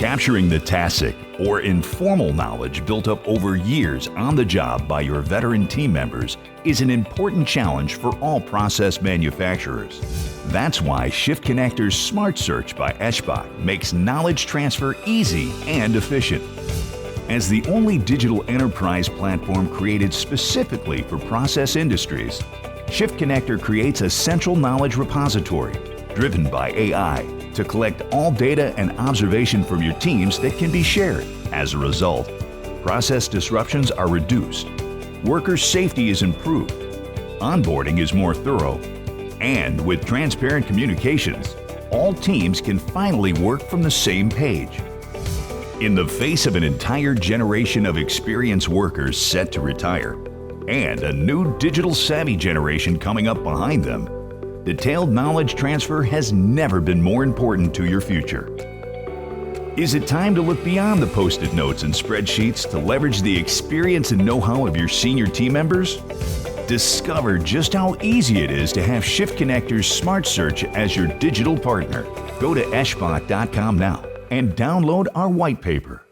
Capturing the tacit or informal knowledge built up over years on the job by your veteran team members is an important challenge for all process manufacturers. That's why Shift Connector's Smart Search by Eschbach makes knowledge transfer easy and efficient. As the only digital enterprise platform created specifically for process industries, Shift Connector creates a central knowledge repository driven by AI to collect all data and observation from your teams that can be shared. As a result, process disruptions are reduced, worker safety is improved, onboarding is more thorough, and with transparent communications, all teams can finally work from the same page. In the face of an entire generation of experienced workers set to retire, and a new digital savvy generation coming up behind them, detailed knowledge transfer has never been more important to your future. Is it time to look beyond the post-it notes and spreadsheets to leverage the experience and know-how of your senior team members? Discover just how easy it is to have Shift Connector's Smart Search as your digital partner. Go to eschbach.com now and download our white paper.